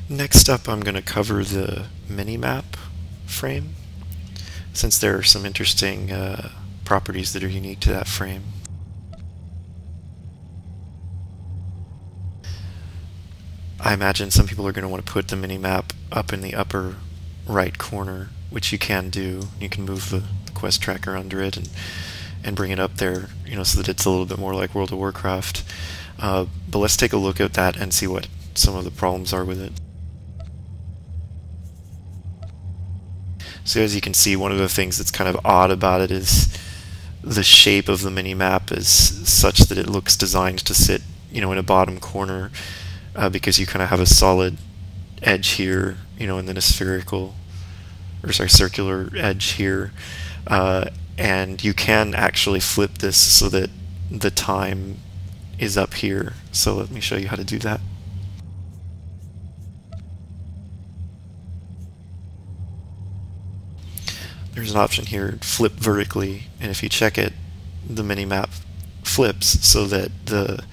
Next up, I'm going to cover the mini-map frame, since there are some interesting properties that are unique to that frame. I imagine some people are going to want to put the mini-map up in the upper right corner, which you can do. You can move the quest tracker under it and bring it up there, so that it's a little bit more like World of Warcraft. But let's take a look at that and see what some of the problems are with it. So as you can see, one of the things that's kind of odd about it is the shape of the mini-map is such that it looks designed to sit, in a bottom corner, because you kind of have a solid edge here, and then a circular edge here, and you can actually flip this so that the time is up here. So let me show you how to do that. There's an option here, flip vertically, and if you check it, the mini-map flips so that the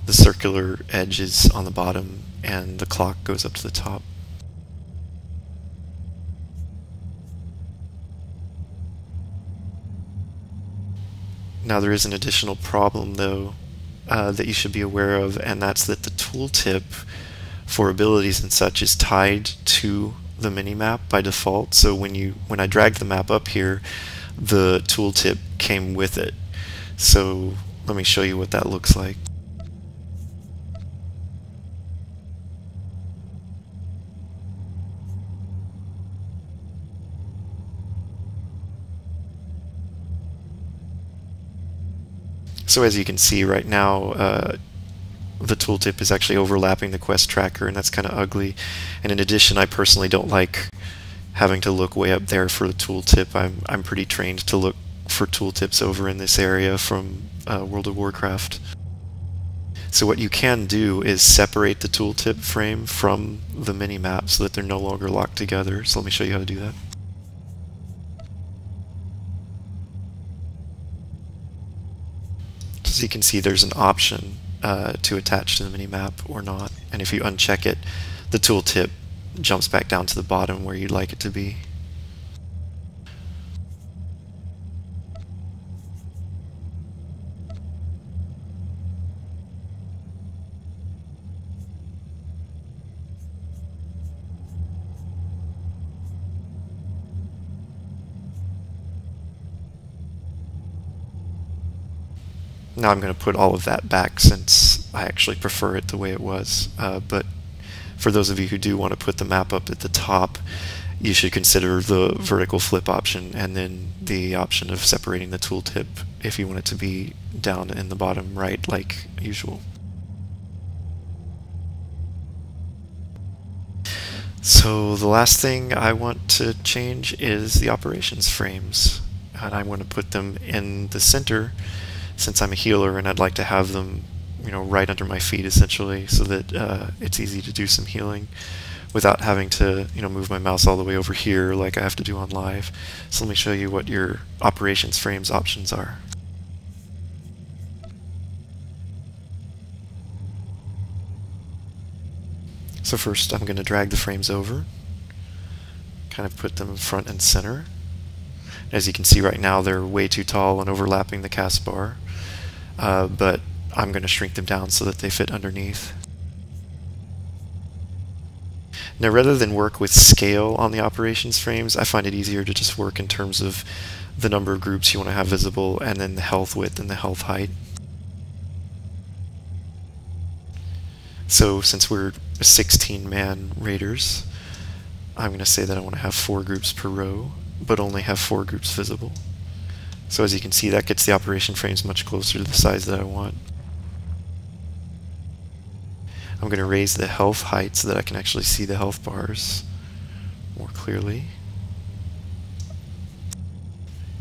circular edge is on the bottom and the clock goes up to the top. Now there is an additional problem though that you should be aware of, and that's that the tooltip for abilities and such is tied to the mini-map by default. So when I dragged the map up here, the tooltip came with it. So let me show you what that looks like. So as you can see right now, the tooltip is actually overlapping the quest tracker, and that's kind of ugly. And in addition, I personally don't like having to look way up there for the tooltip. I'm pretty trained to look for tooltips over in this area from World of Warcraft. So what you can do is separate the tooltip frame from the mini-map so that they're no longer locked together. So let me show you how to do that. So you can see there's an option to attach to the mini-map or not, and if you uncheck it, the tooltip jumps back down to the bottom where you'd like it to be. Now I'm going to put all of that back since I actually prefer it the way it was, but for those of you who do want to put the map up at the top, you should consider the vertical flip option and then the option of separating the tooltip if you want it to be down in the bottom right like usual. So the last thing I want to change is the operations frames, and I want to put them in the center since I'm a healer, and I'd like to have them, right under my feet essentially, so that it's easy to do some healing without having to, move my mouse all the way over here like I have to do on live. So let me show you what your operations frames options are. So first I'm going to drag the frames over, kind of put them front and center. As you can see right now, they're way too tall and overlapping the cast bar, but I'm going to shrink them down so that they fit underneath. Now rather than work with scale on the operations frames, I find it easier to just work in terms of the number of groups you want to have visible and then the health width and the health height. So since we're 16-man raiders, I'm going to say that I want to have 4 groups per row, but only have 4 groups visible. So as you can see, that gets the operation frames much closer to the size that I want. I'm going to raise the health height so that I can actually see the health bars more clearly.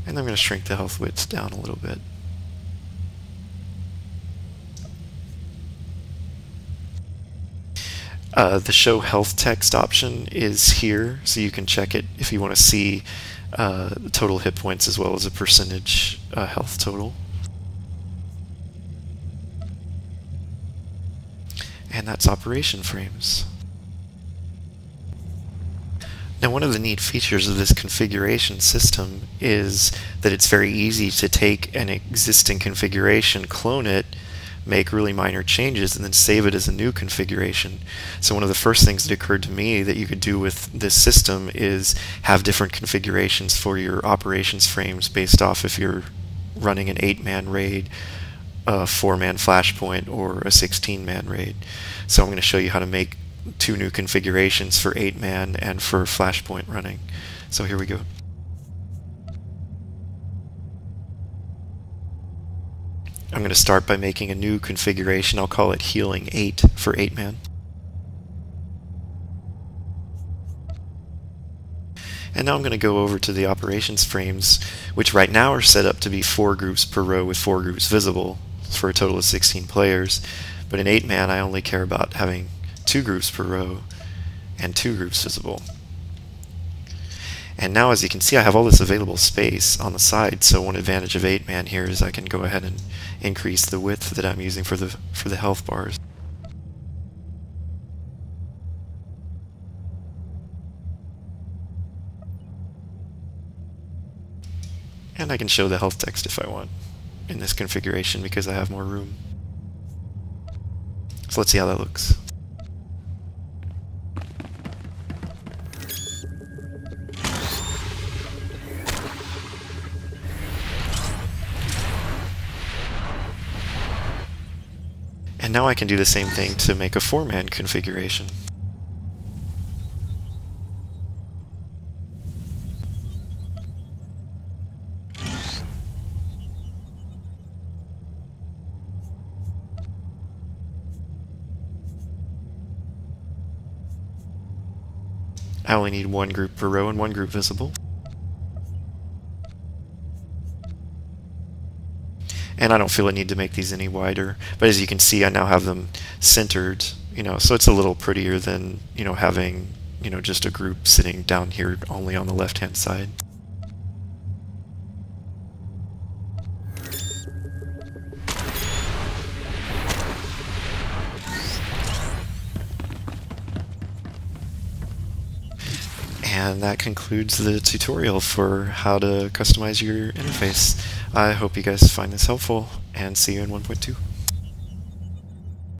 And I'm going to shrink the health width down a little bit. The show health text option is here, so you can check it if you want to see the total hit points as well as a percentage health total. And that's operation frames. Now, one of the neat features of this configuration system is that it's very easy to take an existing configuration, clone it, make really minor changes, and then save it as a new configuration. So one of the first things that occurred to me that you could do with this system is have different configurations for your operations frames based off if you're running an 8-man raid, a 4-man flashpoint, or a 16-man raid. So I'm going to show you how to make 2 new configurations for 8-man and for flashpoint running. So here we go. I'm going to start by making a new configuration. I'll call it Healing 8 for 8-man. And now I'm going to go over to the operations frames, which right now are set up to be 4 groups per row with 4 groups visible for a total of 16 players. But in 8-man, I only care about having 2 groups per row and 2 groups visible. And now, as you can see, I have all this available space on the side, so one advantage of 8-man here is I can go ahead and increase the width that I'm using for the health bars. And I can show the health text if I want in this configuration because I have more room. So let's see how that looks. And now I can do the same thing to make a 4-man configuration. I only need 1 group per row and 1 group visible. And I don't feel a need to make these any wider, but as you can see, I now have them centered, so it's a little prettier than, having, just a group sitting down here only on the left-hand side. And that concludes the tutorial for how to customize your interface. I hope you guys find this helpful, and see you in 1.2.